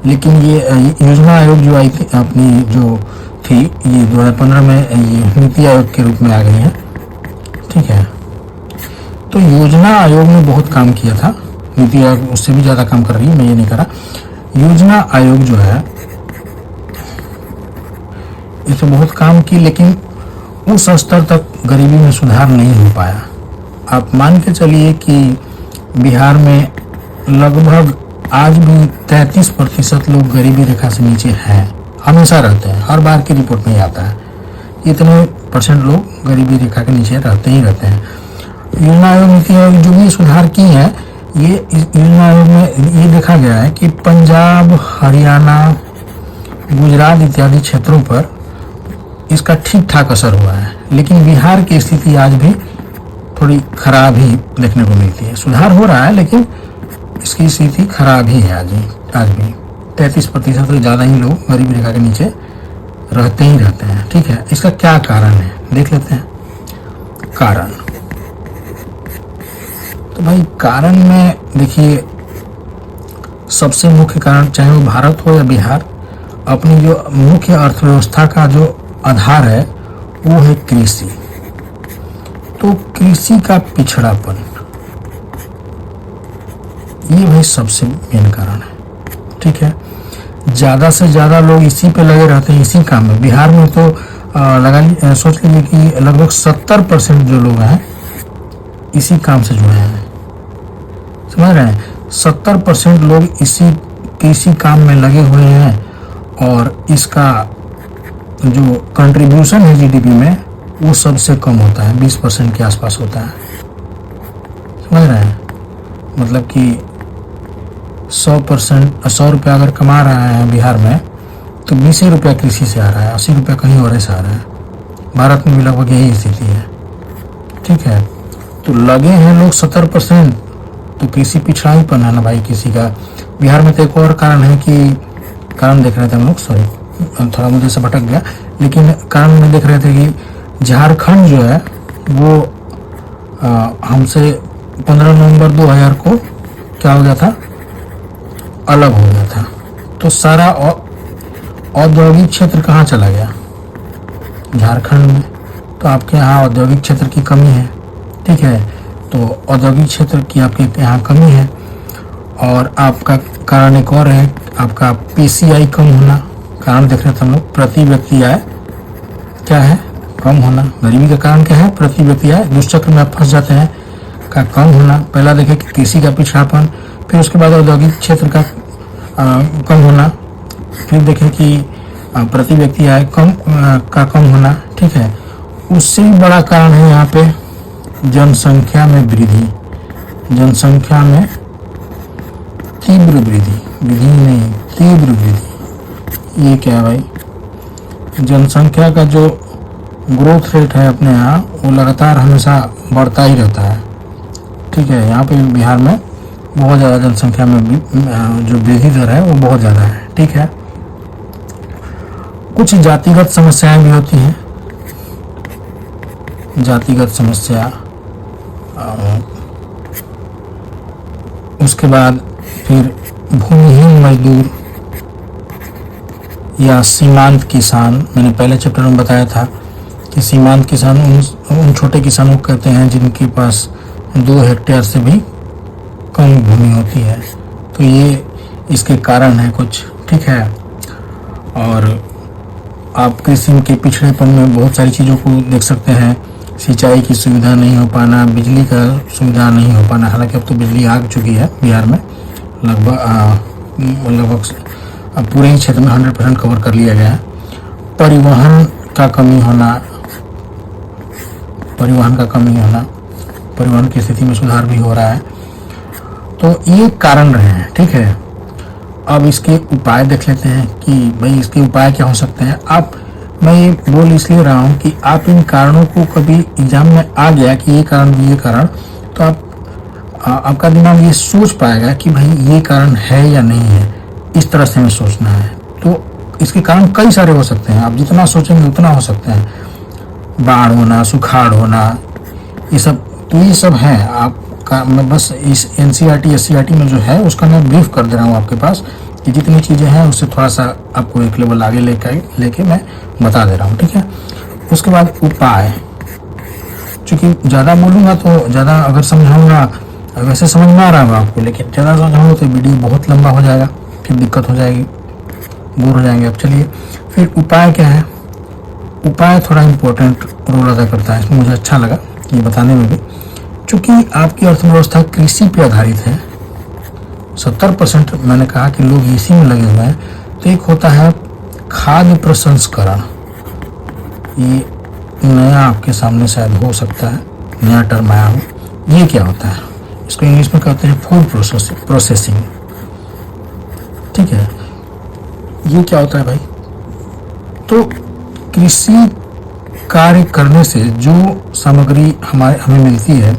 लेकिन ये योजना आयोग जो आई थी अपनी, जो थी, ये 2015 में ये नीति आयोग के रूप में आ गई है, ठीक है। तो योजना आयोग ने बहुत काम किया था, नीति आयोग उससे भी ज़्यादा काम कर रही है, मैं ये नहीं करा। योजना आयोग जो है इसमें बहुत काम की, लेकिन उस स्तर तक गरीबी में सुधार नहीं हो पाया। आप मान के चलिए कि बिहार में लगभग आज भी 33% लोग गरीबी रेखा से नीचे हैं, हमेशा रहते हैं, हर बार की रिपोर्ट में ही आता है इतने % लोग गरीबी रेखा के नीचे रहते ही रहते हैं। योजना आयोग, नीति आयोग जो भी सुधार की है, ये योजना आयोग में ये देखा गया है कि पंजाब, हरियाणा, गुजरात इत्यादि क्षेत्रों पर इसका ठीक ठाक असर हुआ है, लेकिन बिहार की स्थिति आज भी थोड़ी खराब ही देखने को मिलती है। सुधार हो रहा है लेकिन इसकी स्थिति खराब ही है आज भी। 33% से ज़्यादा ही लोग गरीबी रेखा के नीचे रहते ही रहते हैं, ठीक है। इसका क्या कारण है देख लेते हैं। कारण, तो भाई कारण में देखिए, सबसे मुख्य कारण, चाहे वो भारत हो या बिहार, अपनी जो मुख्य अर्थव्यवस्था का जो आधार है वो है कृषि। तो कृषि का पिछड़ापन, ये भाई सबसे मेन कारण है, ठीक है। ज़्यादा से ज़्यादा लोग इसी पे लगे रहते हैं, इसी काम में। बिहार में तो सोच लीजिए कि लगभग 70% जो लोग हैं इसी काम से जुड़े हैं, समझ रहे हैं। 70% लोग इसी काम में लगे हुए हैं, और इसका जो कंट्रीब्यूशन है जीडीपी में वो सबसे कम होता है, 20% के आसपास होता है, समझ रहे हैं। मतलब कि 100 रुपया अगर कमा रहा है बिहार में, तो 20 रुपया कृषि से आ रहा है, 80 रुपया कहीं और से आ रहा है। भारत में भी लगभग यही स्थिति है। ठीक है, तो लगे हैं लोग 70%, तो कृषि पिछड़ा ही पना ना भाई किसी का। बिहार में तो एक और कारण है कि कारण देख रहे थे हम लोग, सॉरी थोड़ा मुझे से भटक गया, लेकिन कारण में देख रहे थे कि झारखंड जो है वो हमसे 15 नवंबर 2000 को क्या हो गया था, अलग हो गया था। तो सारा औद्योगिक क्षेत्र कहाँ चला गया, झारखंड में। तो आपके यहाँ औद्योगिक क्षेत्र की कमी है। ठीक है, तो औद्योगिक क्षेत्र की आपके यहाँ कमी है। और आपका कारण एक और है, आपका पीसीआई कम होना, कारण देख रहे थे हम लोग। प्रति व्यक्ति आय क्या है, कम होना। गरीबी का कारण क्या है, प्रति व्यक्ति आय, दुष्चक्र में आप फंस जाते हैं, का कम होना। पहला देखें कि कृषि का पिछड़ापन, फिर उसके बाद औद्योगिक क्षेत्र का कम होना, फिर देखें कि प्रति व्यक्ति आय का कम होना। ठीक है, उससे भी बड़ा कारण है यहाँ पे जनसंख्या में वृद्धि, जनसंख्या में तीव्र वृद्धि, वृद्धि नहीं तीव्र वृद्धि। ये क्या है भाई, जनसंख्या का जो ग्रोथ रेट है अपने यहाँ वो लगातार हमेशा बढ़ता ही रहता है। ठीक है, यहाँ पे बिहार में बहुत ज़्यादा जनसंख्या में जो वृद्धि दर है वो बहुत ज़्यादा है। ठीक है, कुछ जातिगत समस्याएं भी होती हैं, जातिगत समस्या। उसके बाद फिर भूमिहीन मजदूर या सीमांत किसान, मैंने पहले चैप्टर में बताया था कि सीमांत किसान उन छोटे किसानों को कहते हैं जिनके पास 2 हेक्टेयर से भी कम भूमि होती है। तो ये इसके कारण है कुछ। ठीक है, और आप कृषि के पिछड़ेपन में बहुत सारी चीज़ों को देख सकते हैं। सिंचाई की सुविधा नहीं हो पाना, बिजली का सुविधा नहीं हो पाना, हालांकि अब तो बिजली आ चुकी है बिहार में, लगभग पूरे ही क्षेत्र में 100% कवर कर लिया गया है। परिवहन का कमी होना, परिवहन का कमी होना, परिवहन की स्थिति में सुधार भी हो रहा है। तो ये कारण रहे हैं। ठीक है, अब इसके उपाय देख लेते हैं कि भाई इसके उपाय क्या हो सकते हैं। मैं ये बोल इसलिए रहा हूँ कि आप इन कारणों को कभी एग्जाम में आ गया कि ये कारण भी ये कारण, तो आपका दिमाग ये सोच पाएगा कि भाई ये कारण है या नहीं है, इस तरह से हमें सोचना है। तो इसके कारण कई सारे हो सकते हैं, आप जितना सोचेंगे उतना हो सकते हैं। बाढ़ होना, सुखाड़ होना, ये सब, तो ये सब है आपका। मैं बस इस NCERT SCERT में जो है उसका मैं ब्रीफ कर दे रहा हूँ आपके पास कि जितनी चीज़ें हैं उससे थोड़ा सा आपको एक लेवल आगे लेके मैं बता दे रहा हूँ। ठीक है, उसके बाद उपाय, चूँकि ज़्यादा बोलूँगा तो ज़्यादा अगर समझाऊँगा, वैसे समझ में आ रहा होगा आपको, लेकिन ज़्यादा समझाऊँगा तो वीडियो बहुत लंबा हो जाएगा, फिर दिक्कत हो जाएगी, बोर हो जाएंगे आप। चलिए फिर उपाय क्या है। उपाय थोड़ा इम्पोर्टेंट रोल अदा करता है, इसमें मुझे अच्छा लगा ये बताने में भी। चूँकि आपकी अर्थव्यवस्था कृषि पे आधारित है, 70% मैंने कहा कि लोग इसी में लगे हुए हैं। तो एक होता है खाद्य प्रसंस्करण, ये नया आपके सामने शायद हो सकता है, नया टर्म आया हो। ये क्या होता है, इसको इंग्लिश में कहते हैं फूड प्रोसेसिंग। ठीक है, ये क्या होता है भाई, तो कृषि कार्य करने से जो सामग्री हमें मिलती है,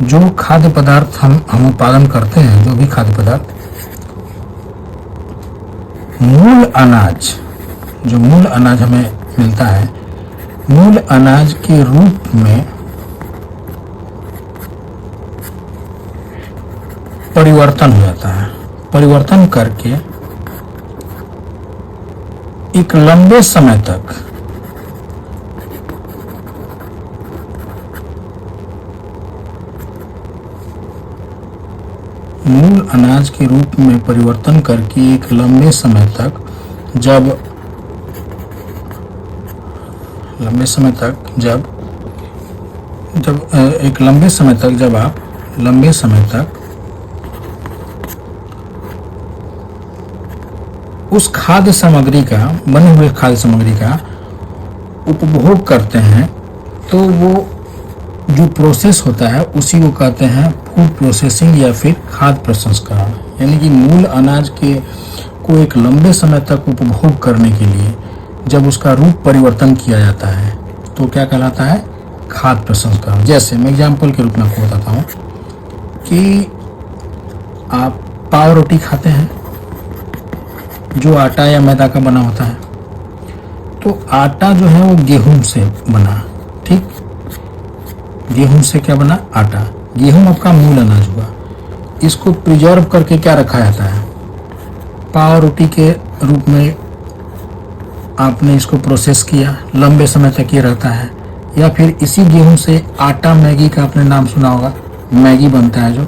जो खाद्य पदार्थ हम उत्पादन करते हैं, जो भी खाद्य पदार्थ, मूल अनाज, जो मूल अनाज हमें मिलता है, मूल अनाज के रूप में परिवर्तन हो जाता है। परिवर्तन करके एक लंबे समय तक मूल अनाज के रूप में परिवर्तन करके एक लंबे समय तक जब आप लंबे समय तक उस खाद्य सामग्री का, बने हुए खाद्य सामग्री का उपभोग करते हैं, तो वो जो प्रोसेस होता है उसी को कहते हैं फूड प्रोसेसिंग या फिर खाद्य प्रसंस्करण। यानी कि मूल अनाज को एक लंबे समय तक उपभोग करने के लिए जब उसका रूप परिवर्तन किया जाता है, तो क्या कहलाता है, खाद्य प्रसंस्करण। जैसे मैं एग्जाम्पल के रूप में आपको बताता हूँ कि आप पाव रोटी खाते हैं जो आटा या मैदा का बना होता है, तो आटा जो है वो गेहूं से बना, ठीक, गेहूं से क्या बना, आटा। गेहूं आपका मूल अनाज हुआ, इसको प्रिजर्व करके क्या रखा जाता है, पाव रोटी के रूप में आपने इसको प्रोसेस किया, लंबे समय तक ये रहता है। या फिर इसी गेहूं से आटा मैगी का आपने नाम सुना होगा, मैगी बनता है जो,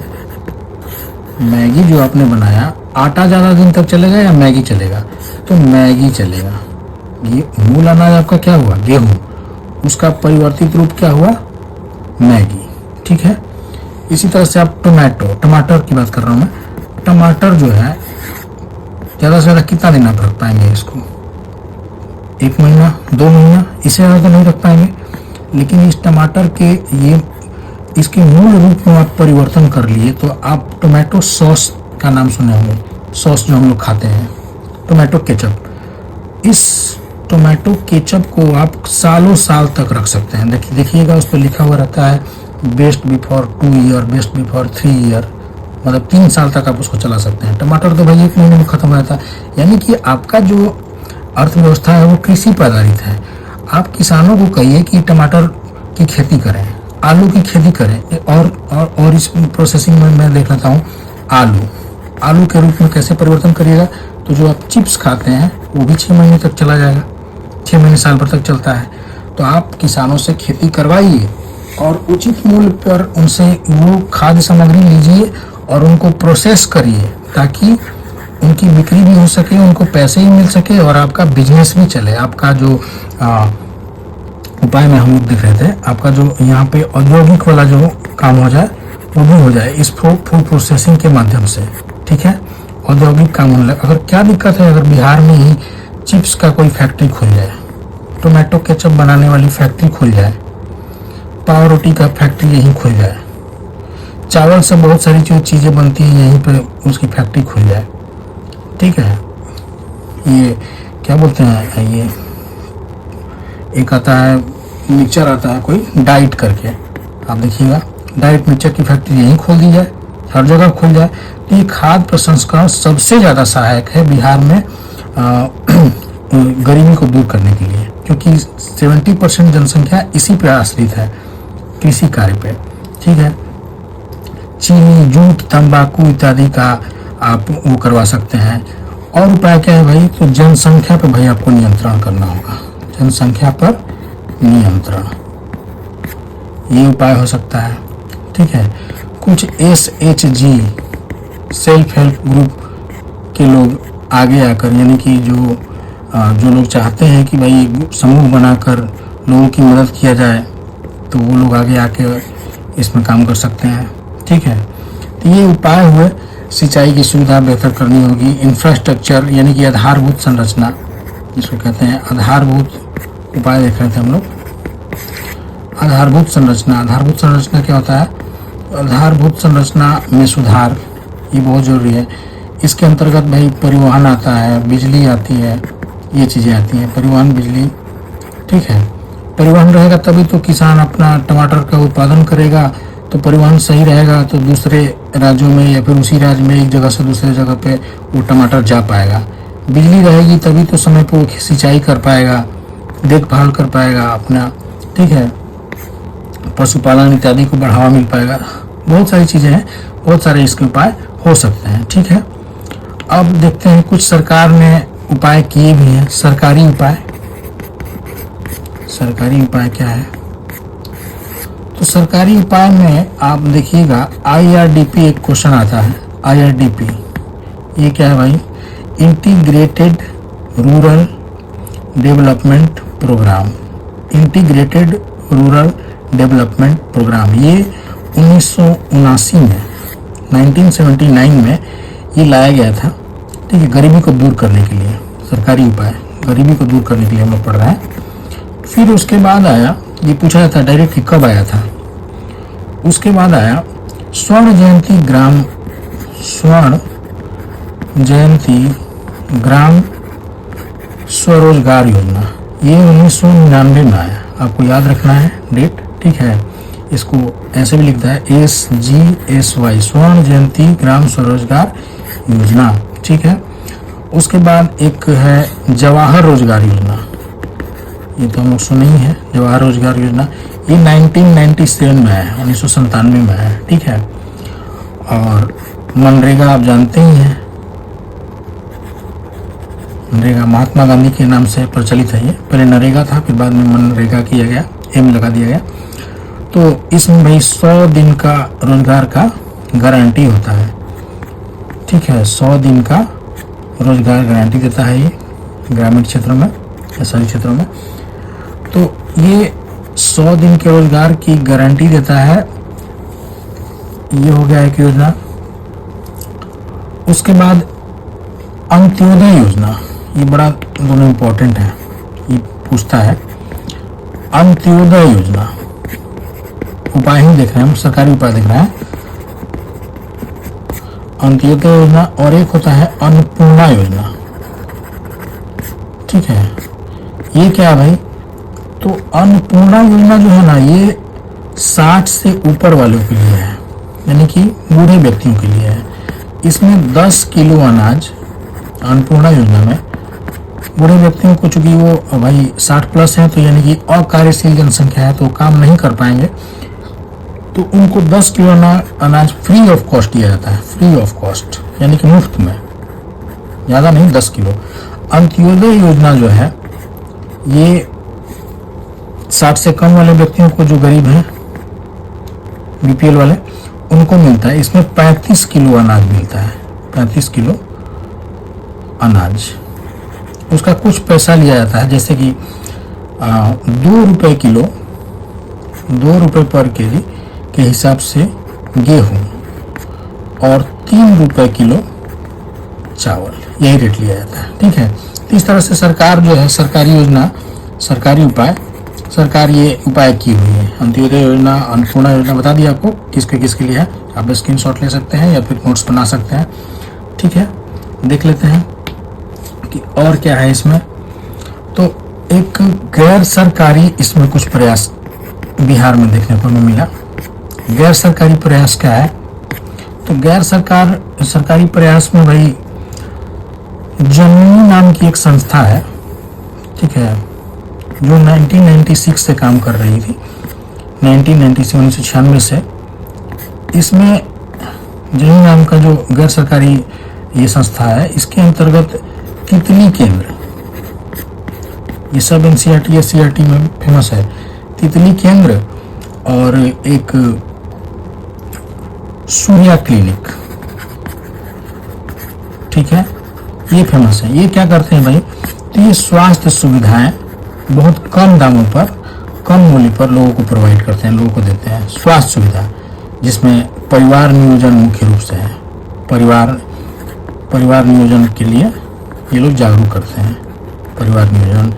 मैगी जो आपने बनाया, आटा ज़्यादा दिन तक चलेगा या मैगी चलेगा, तो मैगी चलेगा। ये मूल अनाज आपका क्या हुआ, गेहूं, उसका परिवर्तित रूप क्या हुआ, मैगी, ठीक है। इसी तरह से आप टमाटर की बात कर रहा हूँ मैं, टमाटर जो है ज़्यादा से ज़्यादा कितना दिन आप रख पाएंगे इसको, 1 महीना 2 महीना, इससे ज़्यादा तो नहीं रख पाएंगे। लेकिन इस टमाटर के ये इसके मूल रूप में आप परिवर्तन कर लिए तो आप टोमेटो सॉस का नाम सुने होंगे, सॉस जो हम लोग खाते हैं, टोमेटो केचप। इस टोमेटो केचप को आप सालों साल तक रख सकते हैं। देखिएगा उस पर लिखा हुआ रहता है best before 2 year, best before 3 year, मतलब 3 साल तक आप उसको चला सकते हैं। टमाटर तो भाई 1 महीने में खत्म हो जाता है। यानी कि आपका जो अर्थव्यवस्था है वो कृषि पर आधारित है। आप किसानों को कहिए कि टमाटर की खेती करें, आलू की खेती करें, और इस प्रोसेसिंग में मैं देख लेता हूँ आलू के रूप में कैसे परिवर्तन करिएगा, तो जो आप चिप्स खाते हैं वो भी 6 महीने तक चला जाएगा, 6 महीने साल भर तक चलता है। तो आप किसानों से खेती करवाइए और उचित मूल्य पर उनसे वो खाद्य सामग्री लीजिए और उनको प्रोसेस करिए ताकि उनकी बिक्री भी हो सके, उनको पैसे ही मिल सके और आपका बिजनेस भी चले। आपका जो उपाय में हम लोग देख रहे थे, आपका जो यहाँ पे औद्योगिक वाला जो काम हो जाए वो भी हो जाए इस फूड प्रोसेसिंग के माध्यम से, ठीक है। औद्योगिक काम होने लगे। अगर क्या दिक्कत है, अगर बिहार में ही चिप्स का कोई फैक्ट्री खुल जाए, टोमेटो केचप बनाने वाली फैक्ट्री खुल जाए, पाव रोटी का फैक्ट्री यहीं खुल जाए, चावल से बहुत सारी जो चीज़ें बनती हैं यहीं पे उसकी फैक्ट्री खुल जाए, ठीक है। ये क्या बोलते हैं, ये एक आता है मिक्सचर, आता है कोई डाइट करके, आप देखिएगा डाइट मिक्सचर की फैक्ट्री यहीं खोल दी जाए, हर जगह खुल जाए। तो ये खाद्य प्रसंस्करण सबसे ज़्यादा सहायक है बिहार में गरीबी को दूर करने के लिए, क्योंकि 70% जनसंख्या इसी पर आश्रित है, कृषि कार्य पे, ठीक है। चीनी, जूट, तंबाकू इत्यादि का आप वो करवा सकते हैं। और उपाय क्या है भाई, तो जनसंख्या पर भाई आपको नियंत्रण करना होगा, जनसंख्या पर नियंत्रण, ये उपाय हो सकता है, ठीक है। कुछ SHG सेल्फ हेल्प ग्रुप के लोग आगे आकर, यानी कि जो लोग चाहते हैं कि भाई समूह बनाकर लोगों की मदद किया जाए, तो वो लोग आगे आके इसमें काम कर सकते हैं, ठीक है। तो ये उपाय हुए। सिंचाई की सुविधा बेहतर करनी होगी, इंफ्रास्ट्रक्चर यानी कि आधारभूत संरचना जिसको कहते हैं, आधारभूत उपाय देख रहे थे हम लोग। आधारभूत संरचना क्या होता है, आधारभूत संरचना में सुधार, ये बहुत जरूरी है। इसके अंतर्गत भाई परिवहन आता है, बिजली आती है, ये चीज़ें आती हैं, परिवहन, बिजली, ठीक है। परिवहन रहेगा तभी तो किसान अपना टमाटर का उत्पादन करेगा, तो परिवहन सही रहेगा तो दूसरे राज्यों में या फिर उसी राज्य में एक जगह से दूसरे जगह पे वो टमाटर जा पाएगा। बिजली रहेगी तभी तो समय पर वो सिंचाई कर पाएगा, देखभाल कर पाएगा अपना, ठीक है। पशुपालन इत्यादि को बढ़ावा मिल पाएगा। बहुत सारी चीज़ें हैं, बहुत सारे इसके उपाय हो सकते हैं, ठीक है। अब देखते हैं कुछ सरकार ने उपाय किए भी हैं। सरकारी उपाय क्या है, तो सरकारी उपाय में आप देखिएगा IRDP एक क्वेश्चन आता है। IRDP ये क्या है भाई, integrated rural development programme, integrated rural development programme. ये 1979 में 1979 में ये लाया गया था, ठीक है, गरीबी को दूर करने के लिए। सरकारी उपाय गरीबी को दूर करने के लिए हम लोग पढ़ रहे हैं। फिर उसके बाद आया, ये पूछा जाता है डायरेक्ट कि कब आया था, उसके बाद आया स्वर्ण जयंती ग्राम स्वरोजगार योजना। ये 1999 में आया, आपको याद रखना है डेट, ठीक है। इसको ऐसे भी लिखता है SGSY, स्वर्ण जयंती ग्राम स्वरोजगार योजना, ठीक है। उसके बाद एक है जवाहर रोजगार योजना, ये तो हम लोग सुने ही है, जवाहर रोजगार योजना। ये 1997 में है, 1997 में है, ठीक है। और मनरेगा आप जानते ही हैं, मनरेगा महात्मा गांधी के नाम से प्रचलित है। ये पहले नरेगा था, फिर बाद में मनरेगा किया गया, एम लगा दिया गया। तो इसमें भाई 100 दिन का रोजगार का गारंटी होता है, ठीक है। 100 दिन का रोजगार गारंटी देता है ये ग्रामीण क्षेत्रों में या शहरी क्षेत्रों में। तो ये 100 दिन के रोजगार की गारंटी देता है, ये हो गया एक योजना। उसके बाद अंत्योदय योजना, ये बड़ा दोनों इम्पोर्टेंट है, ये पूछता है अंत्योदय योजना। उपाय ही देख रहे हैं हम, सरकारी उपाय देख रहे हैं, अंत्योदय योजना। और एक होता है अन्नपूर्णा योजना, ठीक है। ये क्या है भाई, तो अन्नपूर्णा योजना जो है ना, ये 60 से ऊपर वालों के लिए है, यानी कि बूढ़े व्यक्तियों के लिए है। इसमें 10 किलो अनाज अन्नपूर्णा योजना में बूढ़े व्यक्तियों को, चूंकि वो भाई 60 प्लस है, तो यानी कि अकार्यशील जनसंख्या है, तो काम नहीं कर पाएंगे, तो उनको 10 किलो अनाज फ्री ऑफ कॉस्ट दिया जाता है, फ्री ऑफ कॉस्ट यानी कि मुफ्त में, ज़्यादा नहीं, 10 किलो। अंत्योदय योजना जो है ये 60 से कम वाले व्यक्तियों को, जो गरीब हैं BPL वाले, उनको मिलता है। इसमें 35 किलो अनाज मिलता है, 35 किलो अनाज। उसका कुछ पैसा लिया जाता है, जैसे कि 2 रुपये किलो, 2 रुपये पर केजी के हिसाब से गेहूं और 3 रुपये किलो चावल, यही रेट लिया जाता है, ठीक है। तो इस तरह से सरकार जो है, सरकारी योजना, सरकारी उपाय, सरकार ये उपाय की हुई है। अंत्योदय योजना, अन्नपूर्णा योजना बता दिया आपको किसके किसके लिए है। आप स्क्रीनशॉट ले सकते हैं या फिर नोट्स बना सकते हैं, ठीक है। देख लेते हैं कि और क्या है इसमें। तो एक गैर सरकारी इसमें कुछ प्रयास बिहार में देखने को मिला। गैर सरकारी प्रयास क्या है, तो गैर सरकारी प्रयास में भाई जननी नाम की एक संस्था है, ठीक है, जो 1996 से काम कर रही थी, 1996 से। इसमें जननी नाम का जो गैर सरकारी ये संस्था है, इसके अंतर्गत तितली केंद्र, ये सब NCERT SCERT में फेमस है, तितली केंद्र और एक सूर्या क्लिनिक, ठीक है, ये फेमस है। ये क्या करते हैं भाई, तो ये स्वास्थ्य सुविधाएं बहुत कम दामों पर, कम मूल्य पर लोगों को प्रोवाइड करते हैं, लोगों को देते हैं स्वास्थ्य सुविधा, जिसमें परिवार नियोजन मुख्य रूप से है। परिवार नियोजन के लिए ये लोग जागरूक करते हैं, परिवार नियोजन,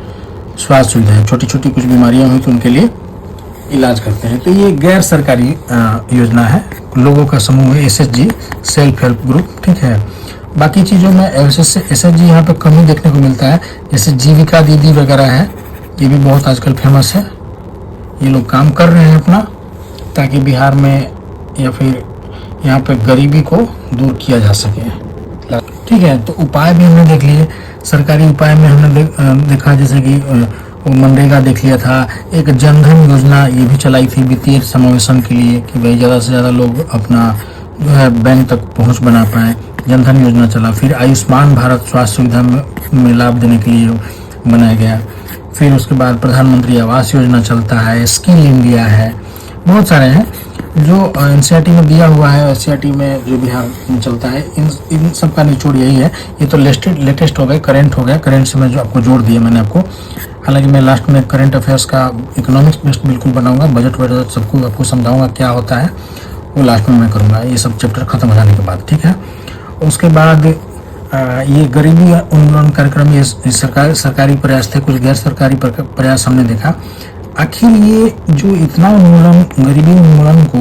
स्वास्थ्य सुविधाएं, छोटी छोटी कुछ बीमारियां हुई तो उनके लिए इलाज करते हैं। तो ये गैर सरकारी योजना है, लोगों का समूह है, SHG, सेल्फ हेल्प ग्रुप, ठीक है। बाकी चीज़ों में SHG यहाँ पे कमी देखने को मिलता है, जैसे जीविका दीदी वगैरह है, ये भी बहुत आजकल फेमस है। ये लोग काम कर रहे हैं अपना, ताकि बिहार में या फिर यहाँ पे गरीबी को दूर किया जा सके, ठीक है। तो उपाय भी हमने देख लिए, सरकारी उपाय में हमने देखा, जैसे कि मनरेगा देख लिया था। एक जनधन योजना ये भी चलाई थी वित्तीय समावेशन के लिए, कि भाई ज़्यादा से ज़्यादा लोग अपना जो है बैंक तक पहुंच बना पाए, जनधन योजना चला। फिर आयुष्मान भारत स्वास्थ्य सुविधा में लाभ देने के लिए बनाया गया। फिर उसके बाद प्रधानमंत्री आवास योजना चलता है, स्किल इंडिया है, बहुत सारे हैं जो NCERT में दिया हुआ है, SCERT में जो बिहार में चलता है। इन सब का निचोड़ यही है। ये तो लेटेस्ट हो गए, करंट हो गया, करंट से मैं जो आपको जोड़ दिया मैंने आपको। हालांकि मैं लास्ट में करंट अफेयर्स का इकोनॉमिक्स बेस्ड बिल्कुल बनाऊंगा, बजट सबको आपको समझाऊंगा क्या होता है, वो लास्ट में मैं करूंगा, ये सब चैप्टर खत्म हो जाने के बाद, ठीक है। उसके बाद ये गरीबी उन्मूलन कार्यक्रम, ये सरकारी प्रयास थे, कुछ गैर सरकारी प्रयास हमने देखा। आखिर ये जो इतना उन्मूलन,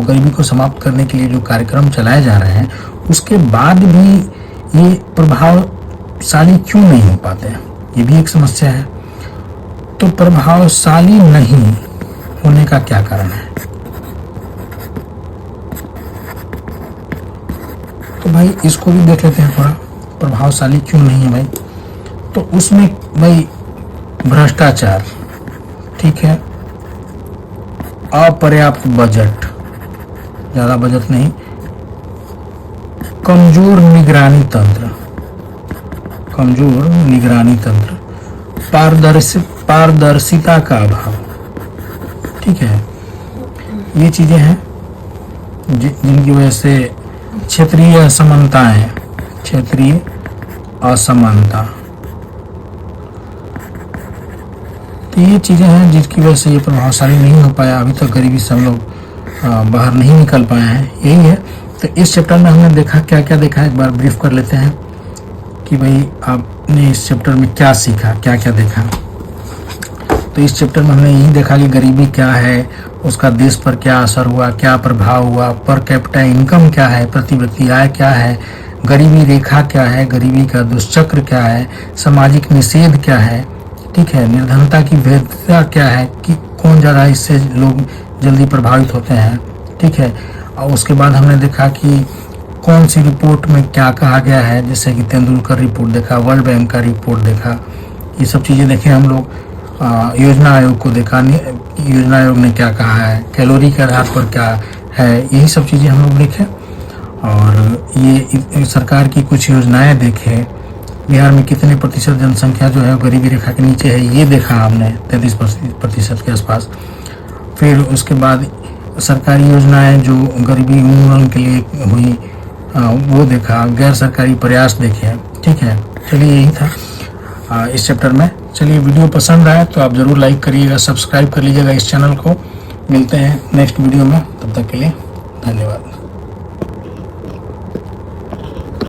गरीबी को समाप्त करने के लिए जो कार्यक्रम चलाए जा रहे हैं, उसके बाद भी ये प्रभावशाली क्यों नहीं हो पाते हैं, ये भी एक समस्या है। तो प्रभावशाली नहीं होने का क्या कारण है? तो भाई इसको भी देख लेते हैं, थोड़ा प्रभावशाली क्यों नहीं है भाई। तो उसमें भाई भ्रष्टाचार, ठीक है, अपर्याप्त बजट, ज्यादा बजट नहीं, कमजोर निगरानी तंत्र, पारदर्शिता का अभाव, ठीक है, ये चीजें हैं जिनकी वजह से क्षेत्रीय असमानता, तो ये चीजें हैं जिसकी वजह से ये प्रभावशाली नहीं हो पाया। अभी तक गरीबी से हम लोग बाहर नहीं निकल पाए हैं, यही है। तो इस चैप्टर में हमने देखा, क्या क्या देखा, एक बार ब्रीफ कर लेते हैं कि भाई आपने इस चैप्टर में क्या सीखा, क्या क्या देखा। तो इस चैप्टर में हमने यही देखा कि गरीबी क्या है, उसका देश पर क्या असर हुआ, क्या प्रभाव हुआ, पर कैपिटा इनकम क्या है, प्रति व्यक्ति आय क्या है, गरीबी रेखा क्या है, गरीबी का दुष्चक्र क्या है, सामाजिक निषेध क्या है, ठीक है, निर्धनता की भेदता क्या है कि कौन ज़्यादा इससे लोग जल्दी प्रभावित होते हैं, ठीक है। और उसके बाद हमने देखा कि कौन सी रिपोर्ट में क्या कहा गया है, जैसे कि तेंदुलकर रिपोर्ट देखा, वर्ल्ड बैंक का रिपोर्ट देखा, ये सब चीज़ें देखें हम लोग। योजना आयोग को देखा, योजना आयोग ने क्या कहा है, कैलोरी के आधार पर क्या है, यही सब चीज़ें हम लोग देखें। और ये सरकार की कुछ योजनाएं देखें, बिहार में कितने प्रतिशत जनसंख्या जो है गरीबी रेखा के नीचे है, ये देखा हमने 33% के आसपास। फिर उसके बाद सरकारी योजनाएं जो गरीबी उन्मूलन के लिए हुई वो देखा, गैर सरकारी प्रयास देखे, ठीक है। चलिए यही था इस चैप्टर में। चलिए वीडियो पसंद आया तो आप ज़रूर लाइक करिएगा, सब्सक्राइब कर लीजिएगा इस चैनल को। मिलते हैं नेक्स्ट वीडियो में, तब तक के लिए धन्यवाद।